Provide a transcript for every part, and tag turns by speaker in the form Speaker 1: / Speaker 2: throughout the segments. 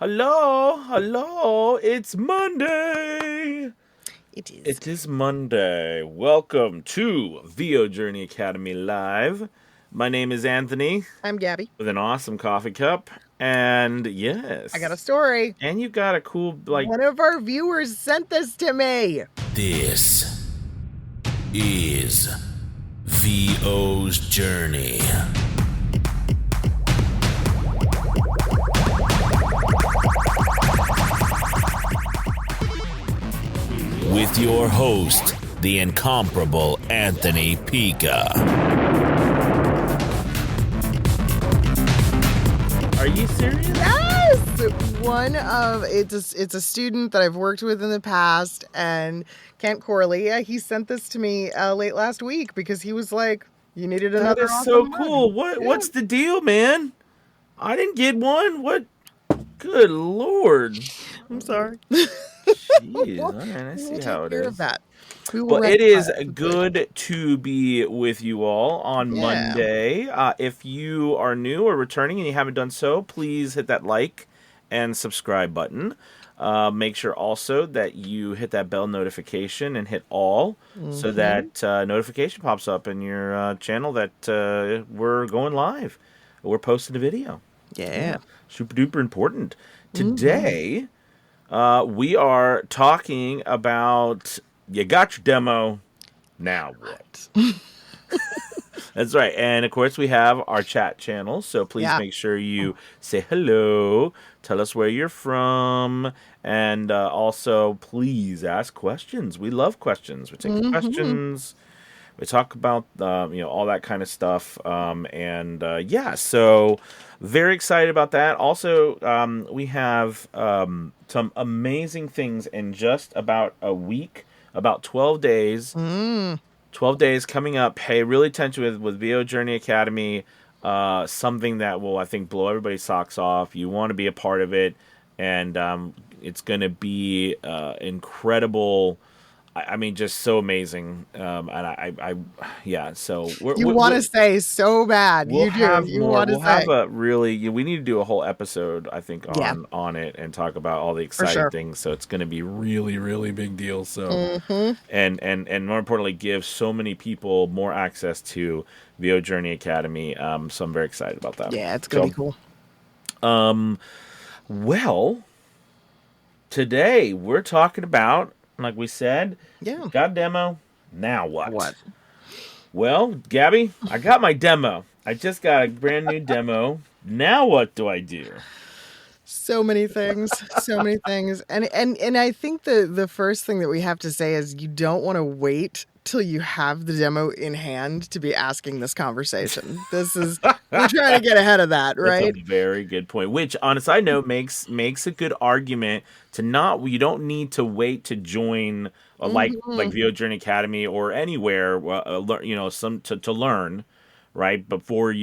Speaker 1: Hello, it's Monday.
Speaker 2: It is.
Speaker 1: It is Monday. Welcome to VO Journey Academy Live. My name is Anthony
Speaker 2: I'm Gabby.
Speaker 1: with an awesome coffee cup. And
Speaker 2: I got a
Speaker 1: yes,
Speaker 2: story.
Speaker 1: and you got a cool,
Speaker 2: One of our viewers sent this to me.
Speaker 3: This is VO's Journey. With your host, the incomparable Anthony Pica.
Speaker 1: Are you serious?
Speaker 2: Yes! It's a student that I've worked with in the past, and Kent Corley, he sent this to me late last week because he was like, you needed
Speaker 1: That
Speaker 2: another
Speaker 1: is so
Speaker 2: awesome
Speaker 1: cool.
Speaker 2: mug.
Speaker 1: What's the deal, man? I didn't get one. What? Good Lord.
Speaker 2: I'm sorry.
Speaker 1: Jeez. All right, I
Speaker 2: We
Speaker 1: see
Speaker 2: will
Speaker 1: how
Speaker 2: take
Speaker 1: it
Speaker 2: care of
Speaker 1: is.
Speaker 2: that. We will
Speaker 1: Well, it
Speaker 2: rectify
Speaker 1: is
Speaker 2: it quickly.
Speaker 1: good to be with you all on
Speaker 2: Yeah.
Speaker 1: Monday. If you are new or returning and you haven't done so, please hit that like and subscribe button. Make sure also that you hit that bell notification and hit all so that notification pops up in your channel that we're going live. We're posting a video.
Speaker 2: Yeah.
Speaker 1: Yeah, super duper important.
Speaker 2: Mhm.
Speaker 1: Today, we are talking about you got your demo. Now what? That's right. And of course, we have our chat channel. So please
Speaker 2: Yeah.
Speaker 1: make sure you say hello, tell us where you're from, and also please ask questions. We love questions. We take
Speaker 2: Hmm.
Speaker 1: questions. We talk about all that kind of stuff, and yeah, so very excited about that. Also, we have some amazing things in just about a week, about 12 days.
Speaker 2: Mm.
Speaker 1: 12 days coming up. Pay really attention with VO Journey Academy. Something that will, I think, blow everybody's socks off. You want to be a part of it, and it's going to be incredible. I mean, just so amazing. And yeah. So
Speaker 2: You want to say so bad.
Speaker 1: we'll
Speaker 2: You do.
Speaker 1: have
Speaker 2: You
Speaker 1: more.
Speaker 2: want to
Speaker 1: We'll have
Speaker 2: say.
Speaker 1: a really. We need to do a whole episode, I think,
Speaker 2: Yeah,
Speaker 1: on it and talk about all the
Speaker 2: for
Speaker 1: exciting
Speaker 2: sure.
Speaker 1: things. So it's going to be really, really big deal. So
Speaker 2: Hmm.
Speaker 1: and more importantly, give so many people more access to VO Journey Academy. So I'm very excited about that.
Speaker 2: Yeah, it's gonna be
Speaker 1: So,
Speaker 2: cool.
Speaker 1: well, today we're talking about, like we said,
Speaker 2: Yeah.
Speaker 1: got a demo. Now what?
Speaker 2: What?
Speaker 1: Well, Gabby, I got my demo. I just got a brand new demo. Now what do I do?
Speaker 2: So many things. So many things. And I think the first thing that we have to say is you don't want to wait till you have the demo in hand to be asking this conversation. We're trying to get ahead of that,
Speaker 1: That's a
Speaker 2: right?
Speaker 1: very good point. Which, on a side note, makes a good argument to not. You don't need to wait to join like
Speaker 2: Hmm.
Speaker 1: VO Journey Academy or anywhere. Some to learn, right? Before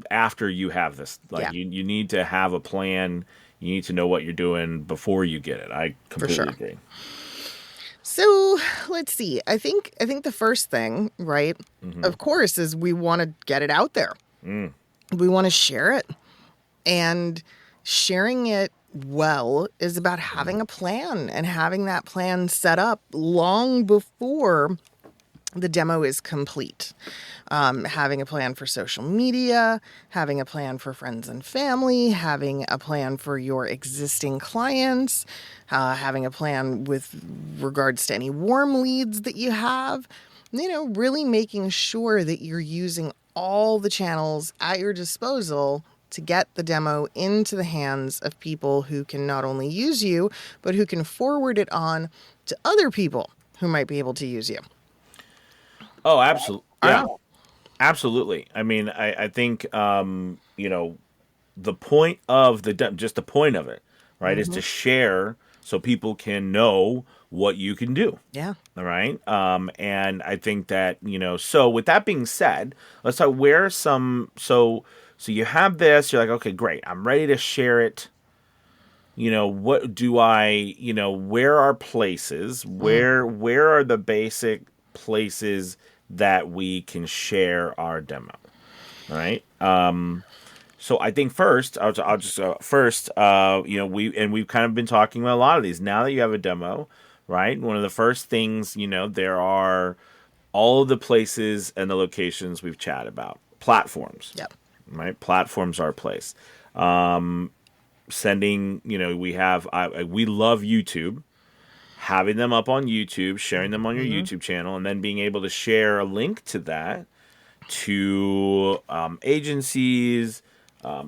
Speaker 1: after you have this, like
Speaker 2: Yeah,
Speaker 1: you need to have a plan. You need to know what you're doing before you get it. I
Speaker 2: for
Speaker 1: completely
Speaker 2: sure.
Speaker 1: agree.
Speaker 2: So let's see. I think the first thing, right,
Speaker 1: Hmm.
Speaker 2: of course, is we want to get it out there.
Speaker 1: Mm.
Speaker 2: We want to share it. And sharing it well is about having a plan and having that plan set up long before the demo is complete. Having a plan for social media, having a plan for friends and family, having a plan for your existing clients, having a plan with regards to any warm leads that you have. Really making sure that you're using all the channels at your disposal to get the demo into the hands of people who can not only use you, but who can forward it on to other people who might be able to use you.
Speaker 1: Oh, absolutely. Yeah,
Speaker 2: Ah,
Speaker 1: absolutely. I mean, I think the point of just the point of it, right, is
Speaker 2: mm-hmm.
Speaker 1: to share so people can know what you can do.
Speaker 2: Yeah.
Speaker 1: All right. And I think that, so with that being said, let's talk where some, so you have this, you're like, okay, great. I'm ready to share it. What do where are places,
Speaker 2: Mm.
Speaker 1: where are the basic places that we can share our demo? All right. So I think first, I'll just first, we've kind of been talking about a lot of these. Now that you have a demo, right? One of the first things, there are all of the places and the locations we've chatted about. Platforms,
Speaker 2: Yep.
Speaker 1: right? Platforms are a place. Sending, we love YouTube. Having them up on YouTube, sharing them on your YouTube channel, and then being able to share a link to that to agencies,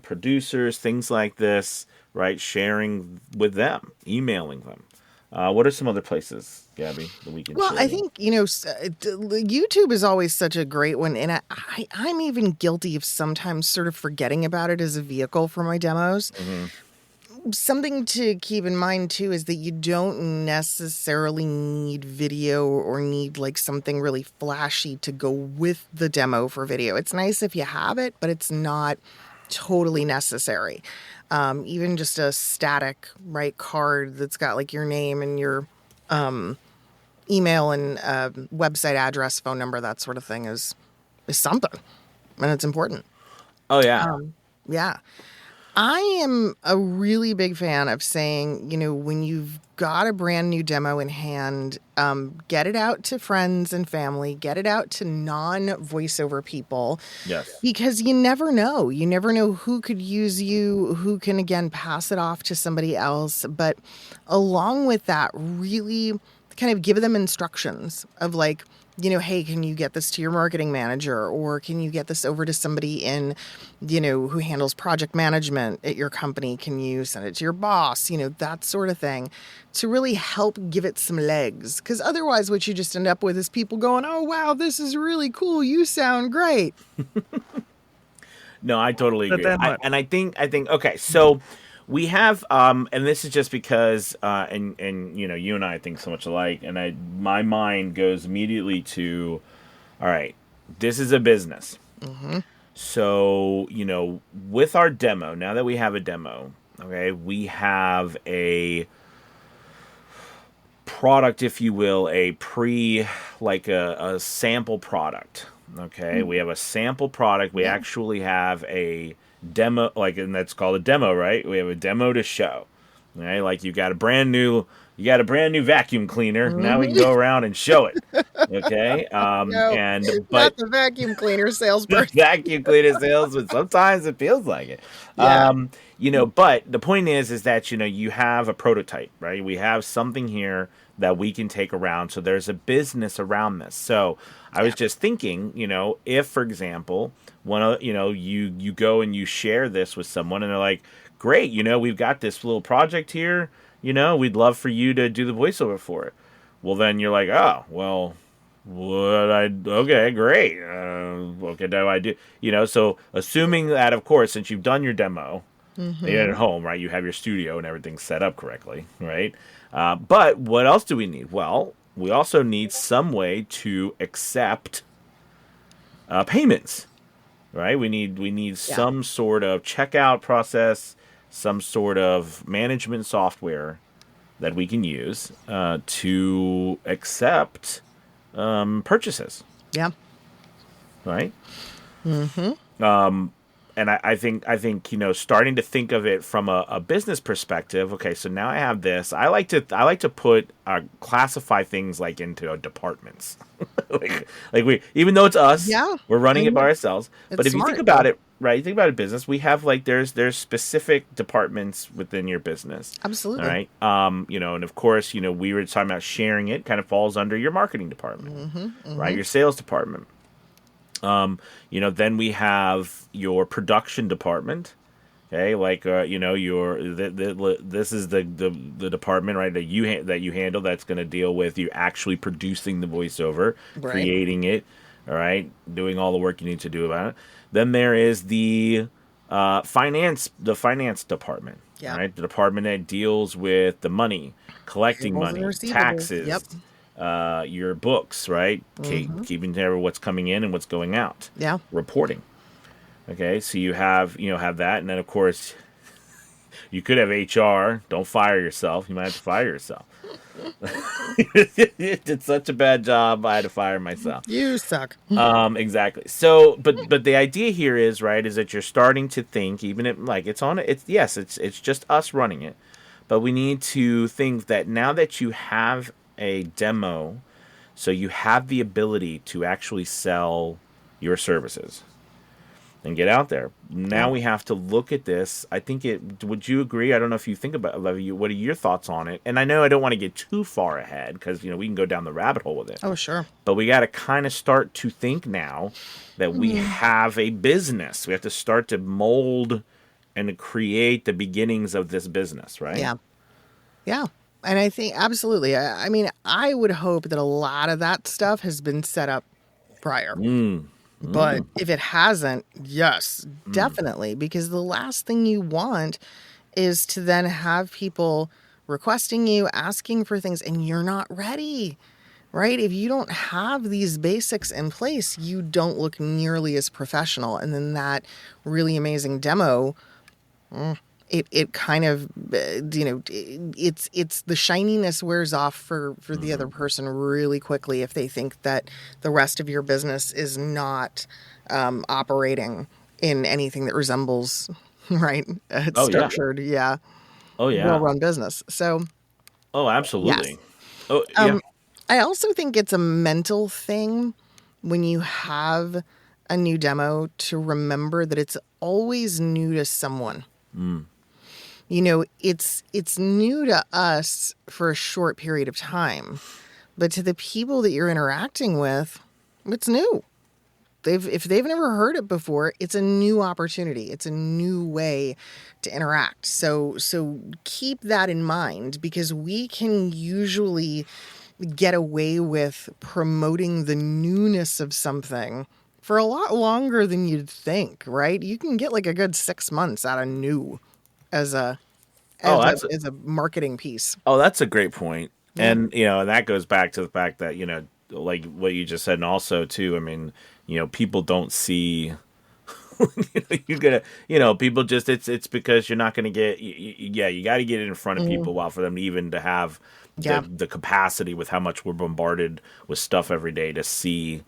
Speaker 1: producers, things like this, right? Sharing with them, emailing them. What are some other places, Gabby, that we can
Speaker 2: Well,
Speaker 1: share?
Speaker 2: I think, YouTube is always such a great one. And I'm even guilty of sometimes sort of forgetting about it as a vehicle for my demos. Something to keep in mind, too, is that you don't necessarily need video or need like something really flashy to go with the demo for video. It's nice if you have it, but it's not totally necessary. Even just a static, right, card that's got like your name and your email and website address, phone number, that sort of thing is something, and it's important.
Speaker 1: Oh, yeah.
Speaker 2: Yeah. I am a really big fan of saying, when you've got a brand new demo in hand, get it out to friends and family, get it out to non-voiceover people.
Speaker 1: Yes.
Speaker 2: Because you never know. You never know who could use you, who can, again, pass it off to somebody else. But along with that, really kind of give them instructions of like, hey, can you get this to your marketing manager, or can you get this over to somebody in, who handles project management at your company? Can you send it to your boss? That sort of thing, to really help give it some legs. Because otherwise what you just end up with is people going, oh, wow, this is really cool. You sound great.
Speaker 1: No, I totally
Speaker 4: But
Speaker 1: agree.
Speaker 4: then what?
Speaker 1: I think, okay, so we have, and this is just because, and you and I think so much alike, and my mind goes immediately to, all right, this is a business. So, with our demo, now that we have a demo, okay, we have a product, if you will, like a sample product. Okay, we have a sample product. We actually have a demo, and that's called a demo, right? We have a demo to show. Okay, like you got a brand new vacuum cleaner. Now we can go around and show it. Okay,
Speaker 2: No,
Speaker 1: but
Speaker 2: not the vacuum cleaner
Speaker 1: the
Speaker 2: salesperson.
Speaker 1: vacuum cleaner salesman. Sometimes it feels like it.
Speaker 2: Yeah.
Speaker 1: But the point is that you have a prototype, right? We have something here that we can take around. So there's a business around this. So I was just thinking, if, for example, you go and you share this with someone, and they're like, "Great, we've got this little project here. We'd love for you to do the voiceover for it." Well, then you're like, "Oh, well." Okay, great. What do I do? So assuming that, of course, since you've done your demo, you're at home, right? You have your studio and everything set up correctly, right? But what else do we need? Well, we also need some way to accept payments, right? We need some sort of checkout process, some sort of management software that we can use to accept purchases,
Speaker 2: Yeah.
Speaker 1: right? And I think starting to think of it from a business perspective. Okay, so now I have this. I like to put classify things like into departments. like we, even though it's us, we're running it by ourselves. But if you think about it, right? You think about a business. We have there's specific departments within your business.
Speaker 2: Absolutely.
Speaker 1: All right. And of course, we were talking about sharing it. Kind of falls under your marketing department, right? Your sales department. Then we have your production department. Okay, this is the department, right, that you handle, that's going to deal with you actually producing the voiceover, creating it, all right, doing all the work you need to do about it. Then there is the finance department, right, the department that deals with the money, collecting money, taxes, your books, right, keeping track of what's coming in and what's going out, reporting. Okay, so you have that, and then of course you could have HR. Don't fire yourself. You might have to fire yourself. You did such a bad job. I had to fire myself.
Speaker 2: You suck.
Speaker 1: Exactly. So, but the idea here is right is that you're starting to think, even if like it's just us running it, but we need to think that now that you have a demo, so you have the ability to actually sell your services and get out there. Now we have to look at this. I think would you agree? I don't know if you think about what are your thoughts on it? And I know I don't want to get too far ahead because we can go down the rabbit hole with it.
Speaker 2: Oh, sure.
Speaker 1: But we got to kind of start to think now that we have a business. We have to start to mold and to create the beginnings of this business, right?
Speaker 2: Yeah. Yeah. And I think absolutely. I mean, I would hope that a lot of that stuff has been set up prior. But if it hasn't, yes, definitely. Because the last thing you want is to then have people requesting you, asking for things, and you're not ready, right? If you don't have these basics in place, you don't look nearly as professional. And then that really amazing demo, it kind of, it's the shininess wears off for the other person really quickly if they think that the rest of your business is not operating in anything that resembles, right, structured, well-run business. So,
Speaker 1: absolutely.
Speaker 2: Yes.
Speaker 1: Oh, yeah.
Speaker 2: I also think it's a mental thing when you have a new demo to remember that it's always new to someone. It's new to us for a short period of time, but to the people that you're interacting with, it's new. If they've never heard it before, it's a new opportunity. It's a new way to interact. So keep that in mind, because we can usually get away with promoting the newness of something for a lot longer than you'd think, right? You can get like a good 6 months out of new as a marketing piece.
Speaker 1: Oh, that's a great point. And, and that goes back to the fact that, like what you just said. And also too, I mean, people don't see, people just, it's because you're not going to get, you got to get it in front of people while for them even to have the capacity with how much we're bombarded with stuff every day to see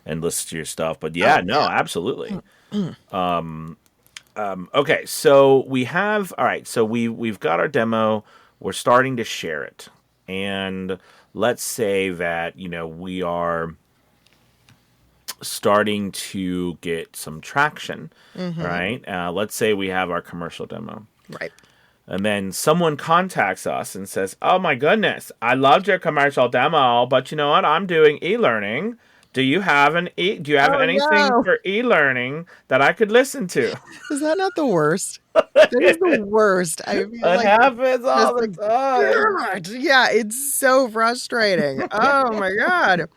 Speaker 1: and listen to your stuff. But absolutely. Okay, so we've got our demo. We're starting to share it. And let's say that, we are starting to get some traction, right? Let's say we have our commercial demo.
Speaker 2: Right.
Speaker 1: And then someone contacts us and says, "Oh my goodness, I loved your commercial demo, but you know what? I'm doing e-learning. Do you have anything for e-learning that I could listen to?"
Speaker 2: Is that not the worst? That is the worst. I feel
Speaker 1: It happens all the time.
Speaker 2: Yeah, it's so frustrating. Oh my God.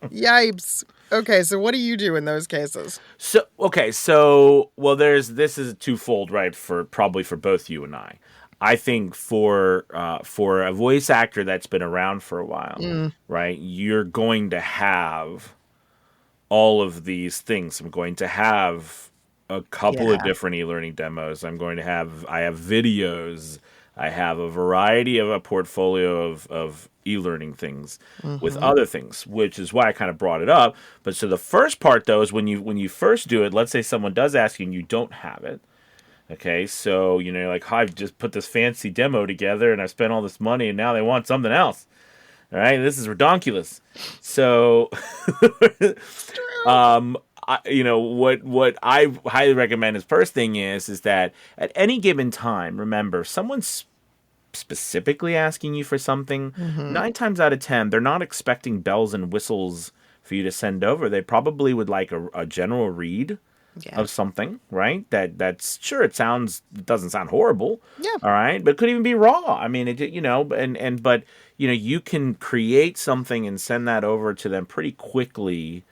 Speaker 2: Yipes. Okay, so what do you do in those cases?
Speaker 1: This is twofold, right? Probably for both you and I. I think for a voice actor that's been around for a while, right? You're going to have all of these things. I'm going to have a couple of different e-learning demos. I have videos. I have a variety of a portfolio of e-learning things with other things, which is why I kind of brought it up. But so the first part though is when you first do it, let's say someone does ask you and you don't have it. Okay, so you're like, I've just put this fancy demo together and I spent all this money and now they want something else. All right, this is redonkulous. So, what I highly recommend as first thing is that at any given time, remember, if someone's specifically asking you for something, 9 times out of 10, they're not expecting bells and whistles for you to send over. They probably would like a general read of something, right? That's sure it doesn't sound horrible.
Speaker 2: Yeah.
Speaker 1: All right. But it could even be raw. I mean, but you can create something and send that over to them pretty quickly,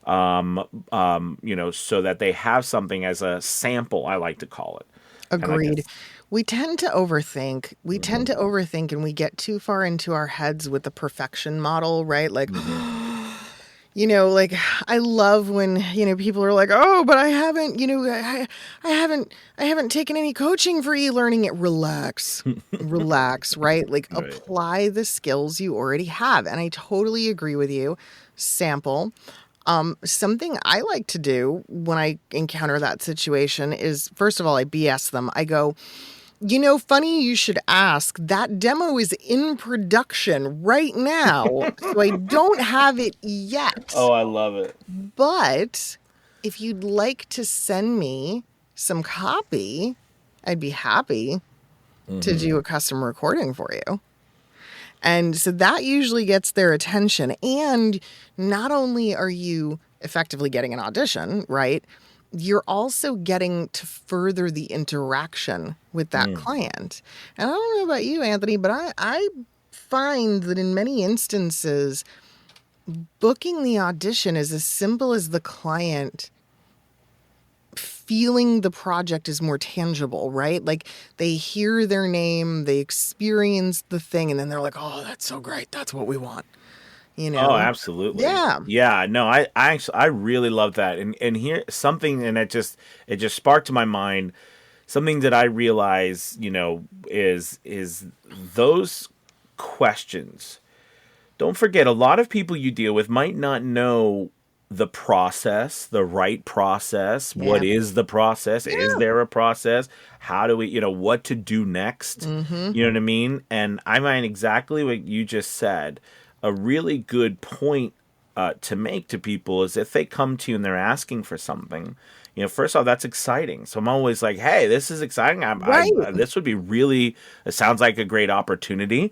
Speaker 1: so that they have something as a sample, I like to call it.
Speaker 2: Agreed. We tend to overthink. And we get too far into our heads with the perfection model, right? Like, Like I love when, people are like, "Oh, but I haven't, I haven't taken any coaching for e-learning." It relax. Relax, right? Like
Speaker 1: Right.
Speaker 2: apply the skills you already have. And I totally agree with you. Sample. Something I like to do when I encounter that situation is, first of all, I BS them. I go, funny you should ask. That demo is in production right now, so I don't have it yet.
Speaker 1: Oh, I love it.
Speaker 2: But if you'd like to send me some copy, I'd be happy to do a custom recording for you. And so that usually gets their attention. And not only are you effectively getting an audition, right? You're also getting to further the interaction with that client. And I don't know about you, Anthony, but I find that in many instances, booking the audition is as simple as the client feeling the project is more tangible, right? Like they hear their name, they experience the thing, and then they're like, "Oh, that's so great. That's what we want."
Speaker 1: Oh, absolutely.
Speaker 2: Yeah.
Speaker 1: Yeah, no, I actually I really love that. And here something and it just sparked to my mind something that I realize, is those questions. Don't forget a lot of people you deal with might not know the process, the right process.
Speaker 2: Yeah.
Speaker 1: What is the process?
Speaker 2: Yeah.
Speaker 1: Is there a process? How do we, what to do next?
Speaker 2: Mm-hmm.
Speaker 1: You know what I mean? And I find exactly what you just said. A really good point to make to people is if they come to you and they're asking for something, first off, that's exciting. So I'm always like, hey, this is exciting.
Speaker 2: Right.
Speaker 1: This would be really, it sounds like a great opportunity.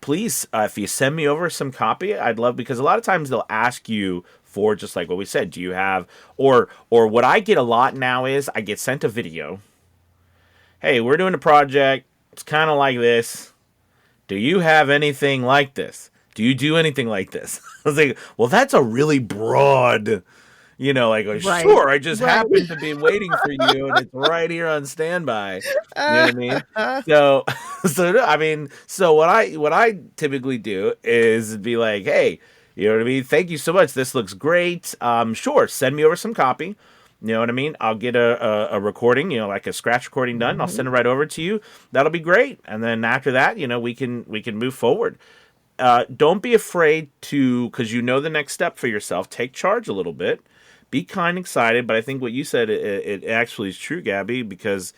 Speaker 1: Please, if you send me over some copy, I'd love, because a lot of times they'll ask you for just like what we said, do you have, or what I get a lot now is I get sent a video. Hey, we're doing a project. It's kind of like this. Do you have anything like this? Do you do anything like this? I was like, well, that's a really broad, like,
Speaker 2: Right.
Speaker 1: sure, I just
Speaker 2: Right.
Speaker 1: happen to be waiting for you and it's right here on standby. You know what I mean? So what I typically do is be like, hey, you know what I mean? Thank you so much. This looks great. Sure, send me over some copy. You know what I mean? I'll get a recording, like a scratch recording done. I'll send it right over to you. That'll be great. And then after that, we can move forward. Don't be afraid to, because the next step for yourself. Take charge a little bit. Be kind, excited. But I think what you said, it actually is true, Gabby, because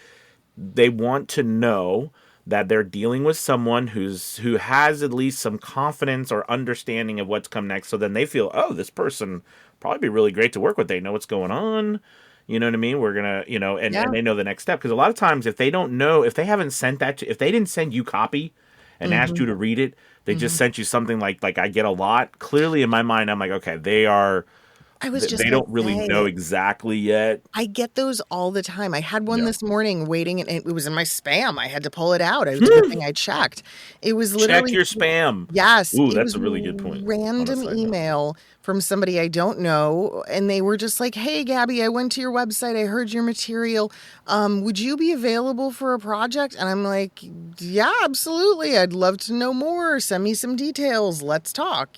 Speaker 1: they want to know that they're dealing with someone who has at least some confidence or understanding of what's come next. So then they feel, oh, this person probably be really great to work with. They know what's going on. You know what I mean? We're going to, and they know the next step. Because a lot of times if they don't know, if they haven't sent that, if they didn't send you copy and asked you to read it, they just sent you something like I get a lot. Clearly in my mind, I'm like, okay, they don't really know exactly yet.
Speaker 2: I get those all the time. I had one this morning waiting, and it was in my spam. I had to pull it out. It was a good thing I checked. It was literally
Speaker 1: check your spam.
Speaker 2: Yes.
Speaker 1: Ooh, that's a really good point.
Speaker 2: Random email from somebody I don't know, and they were just like, "Hey, Gabby, I went to your website. I heard your material. Would you be available for a project?" And I'm like, "Yeah, absolutely. I'd love to know more. Send me some details. Let's talk."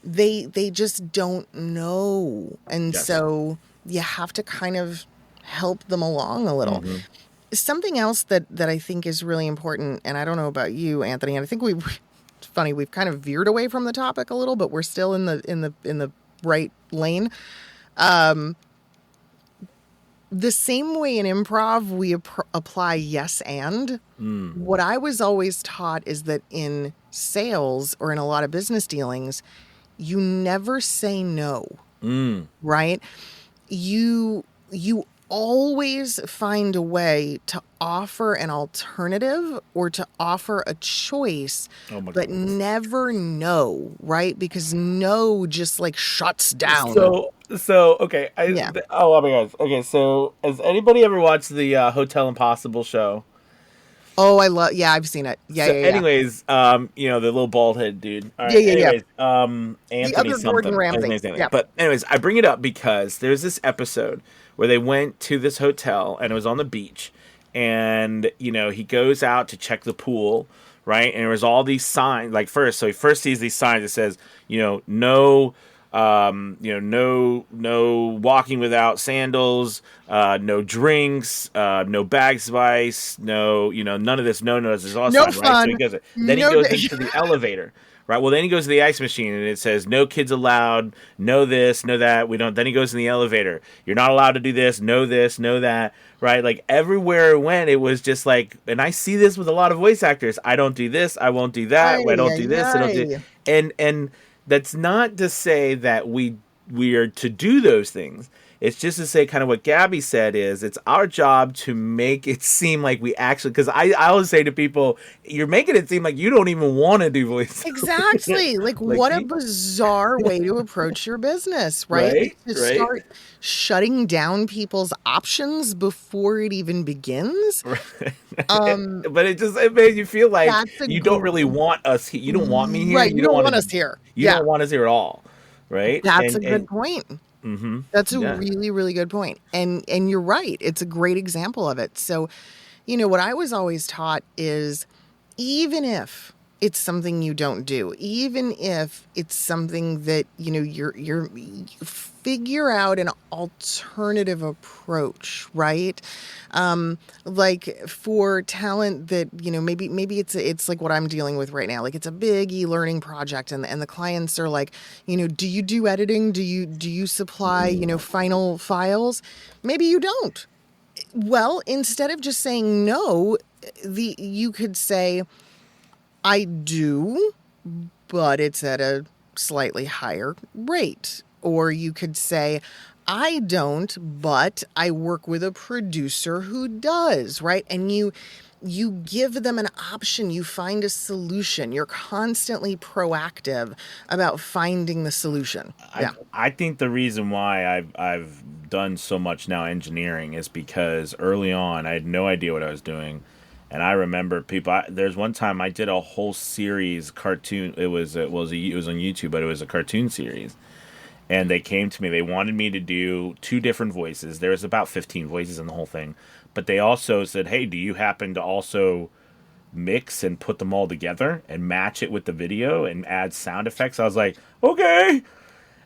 Speaker 2: They just don't know, and so you have to kind of help them along a little. Something else that I think is really important, and I don't know about you, Anthony, and I think it's funny, we've kind of veered away from the topic a little, but we're still in the right lane. The same way in improv we apply yes and. What I was always taught is that in sales or in a lot of business dealings, you never say no, right? You always find a way to offer an alternative or to offer a choice, but never no, right? Because no just like shuts down.
Speaker 1: So okay. Oh my gosh. Okay, so has anybody ever watched the Hotel Impossible show?
Speaker 2: Oh, I've seen it. Yeah.
Speaker 1: Anyways, the little bald head dude. All right, anyways, Anthony
Speaker 2: the other Gordon Ramsay.
Speaker 1: Yeah. But anyways, I bring it up because there's this episode where they went to this hotel and it was on the beach, and he goes out to check the pool, right? And there was all these signs. Like he first sees these signs that says, no no walking without sandals, no drinks, no bags of ice, none of this. No, no, this is all
Speaker 2: No
Speaker 1: sign, right? So
Speaker 2: fun.
Speaker 1: then he
Speaker 2: No.
Speaker 1: goes into the elevator. Right. Well, then he goes to the ice machine and it says no kids allowed, no this, no that. We don't. Then he goes in the elevator. You're not allowed to do this, no that. Right. Like everywhere it went, it was just like, and I see this with a lot of voice actors. I don't do this. I won't do that. I
Speaker 2: Ay,
Speaker 1: don't do
Speaker 2: ay,
Speaker 1: this. I don't do.
Speaker 2: ay.
Speaker 1: And that's not to say that we are to do those things. It's just to say kind of what Gabby said is it's our job to make it seem like we actually, because I always say to people, you're making it seem like you don't even want to do voice.
Speaker 2: Exactly. Like,
Speaker 1: Like,
Speaker 2: what a bizarre way to approach your business, right?
Speaker 1: right,
Speaker 2: To
Speaker 1: right.
Speaker 2: start shutting down people's options before it even begins.
Speaker 1: But it made you feel like
Speaker 2: That's a
Speaker 1: you don't really want us. You don't want me here.
Speaker 2: right. You
Speaker 1: You don't
Speaker 2: don't
Speaker 1: want
Speaker 2: want
Speaker 1: to.
Speaker 2: us here.
Speaker 1: You
Speaker 2: Yeah,
Speaker 1: don't want us here at all, right?
Speaker 2: that's a good point.
Speaker 1: Mm-hmm.
Speaker 2: That's a
Speaker 1: Yeah.
Speaker 2: really, really good point. And you're right. It's a great example of it. So, what I was always taught is even if it's something you don't do, even if it's something that, you figure out an alternative approach, right? Like for talent that, maybe it's like what I'm dealing with right now. Like it's a big e-learning project and the clients are like, do you do editing? Do you supply, final files? Maybe you don't. Well, instead of just saying no, you could say, I do, but it's at a slightly higher rate. Or you could say, I don't, but I work with a producer who does, right? And you give them an option, you find a solution. You're constantly proactive about finding the solution. Yeah.
Speaker 1: I think the reason why I've done so much now engineering is because early on I had no idea what I was doing, and I remember people. There's one time I did a whole series cartoon. It was on YouTube, but it was a cartoon series, and they came to me. They wanted me to do 2 different voices. There was about 15 voices in the whole thing, but they also said, "Hey, do you happen to also mix and put them all together and match it with the video and add sound effects?" I was like, "Okay."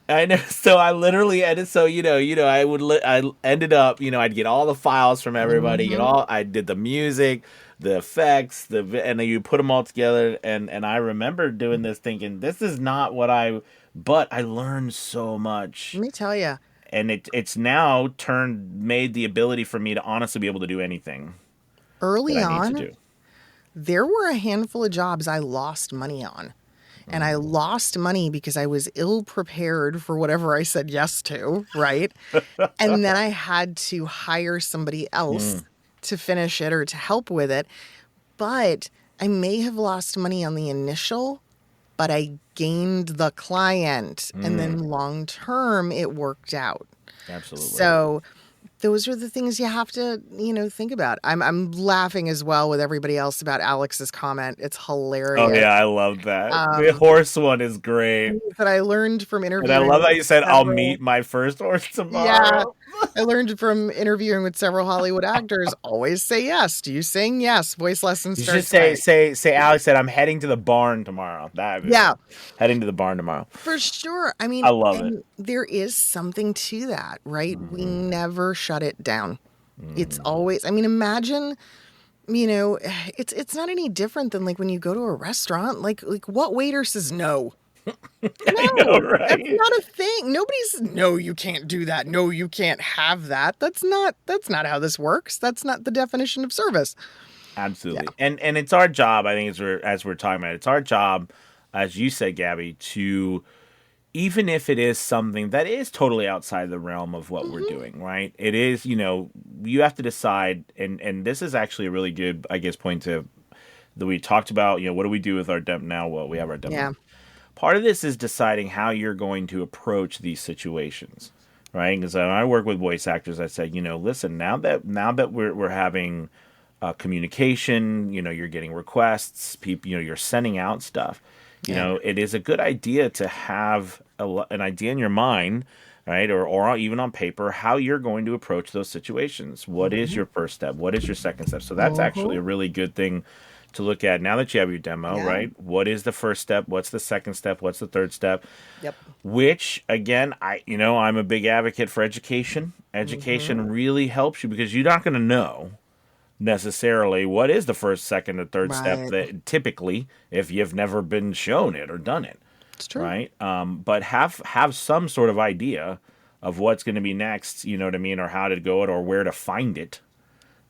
Speaker 1: I know. So I literally ended. So I ended up. I'd get all the files from everybody. I did the music, the effects, and then you put them all together. And I remember doing this, thinking this is not what I. But I learned so much,
Speaker 2: Let me tell you,
Speaker 1: and it's now made the ability for me to honestly be able to do anything
Speaker 2: early
Speaker 1: that I need to
Speaker 2: on,
Speaker 1: do.
Speaker 2: there were a handful of jobs I lost money on. And I lost money because I was ill prepared for whatever I said yes to, right? And then I had to hire somebody else to finish it or to help with it. But I may have lost money on the initial, but I gained the client. And then long term, it worked out.
Speaker 1: Absolutely.
Speaker 2: So those are the things you have to, think about. I'm laughing as well with everybody else about Alex's comment. It's hilarious.
Speaker 1: Oh yeah, I love that. The horse one is great.
Speaker 2: That I learned from interviewing.
Speaker 1: And I love how you said, "I'll
Speaker 2: several-
Speaker 1: meet my first horse tomorrow."
Speaker 2: Yeah, I learned from interviewing with several Hollywood actors. Always say yes. Do you saying yes? Voice lessons.
Speaker 1: You
Speaker 2: start
Speaker 1: should say,
Speaker 2: today.
Speaker 1: say, Alex said, "I'm heading to the barn tomorrow."
Speaker 2: Yeah.
Speaker 1: Heading to the barn tomorrow.
Speaker 2: For sure. I mean,
Speaker 1: I love
Speaker 2: and
Speaker 1: it.
Speaker 2: there is something to that, right? We never shut it down. It's always. I mean, imagine. It's not any different than like when you go to a restaurant. Like what waiter says no?
Speaker 1: I know, right?
Speaker 2: That's not a thing. Nobody says, no, you can't do that. No, you can't have that. That's not how this works. That's not the definition of service.
Speaker 1: Absolutely. Yeah. And it's our job, I think, as we're talking about, it's our job, as you said, Gabby, to, even if it is something that is totally outside the realm of what we're doing, right? It is, you have to decide, and this is actually a really good, I guess, point that we talked about, what do we do with our demo now? Well, we have our demo.
Speaker 2: Yeah.
Speaker 1: Part of this is deciding how you're going to approach these situations, right? Because when I work with voice actors, I say, listen, now that we're having communication, you're getting requests, people, you're sending out stuff. It is a good idea to have an idea in your mind, right, or even on paper, how you're going to approach those situations. What is your first step? What is your second step? So that's actually a really good thing to look at now that you have your demo,
Speaker 2: Yeah.
Speaker 1: right? What is the first step? What's the second step? What's the third step?
Speaker 2: Yep.
Speaker 1: Which, again, I'm a big advocate for education. Education really helps you because you're not going to know necessarily what is the first, second, or third step
Speaker 2: Right.
Speaker 1: that typically if you've never been shown it or done it,
Speaker 2: It's true.
Speaker 1: right? But have some sort of idea of what's going to be next, you know what I mean, or how to go it or where to find it.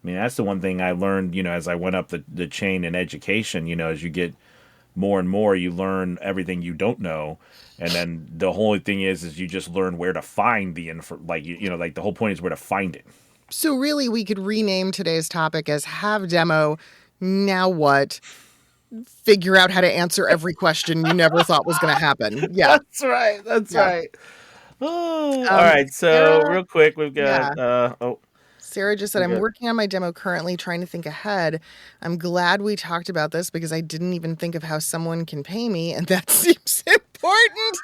Speaker 1: I mean, that's the one thing I learned, as I went up the chain in education, as you get more and more, you learn everything you don't know. And then the whole thing is you just learn where to find the info. Like, like the whole point is where to find it.
Speaker 2: So really, we could rename today's topic as have demo. Now what? Figure out how to answer every question you never thought was going to happen. Yeah.
Speaker 1: That's right. That's
Speaker 2: Yeah.
Speaker 1: right. Oh, all right. So
Speaker 2: Sarah-
Speaker 1: real quick, we've got,
Speaker 2: Sarah just said, I'm
Speaker 1: Okay.
Speaker 2: working on my demo currently, trying to think ahead. I'm glad we talked about this because I didn't even think of how someone can pay me, and that seems important.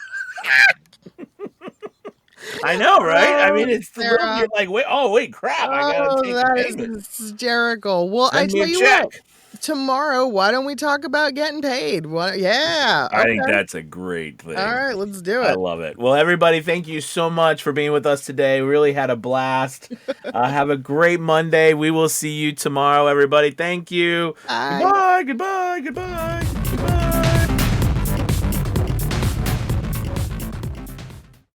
Speaker 1: I know, right? I mean, it's the little,
Speaker 2: Sarah.
Speaker 1: you're like, wait, crap. I got to take
Speaker 2: that
Speaker 1: the
Speaker 2: is
Speaker 1: payment.
Speaker 2: hysterical. Well, I
Speaker 1: Send me
Speaker 2: tell
Speaker 1: a
Speaker 2: you
Speaker 1: check.
Speaker 2: what, tomorrow, why don't we talk about getting paid? Yeah.
Speaker 1: I think
Speaker 2: okay.
Speaker 1: that's a great thing.
Speaker 2: All right, let's do
Speaker 1: I
Speaker 2: it.
Speaker 1: love it. Well, everybody, thank you so much for being with us today. We really had a blast. Have a great Monday. We will see you tomorrow, everybody. Thank you.
Speaker 2: Bye.
Speaker 1: Goodbye. Goodbye.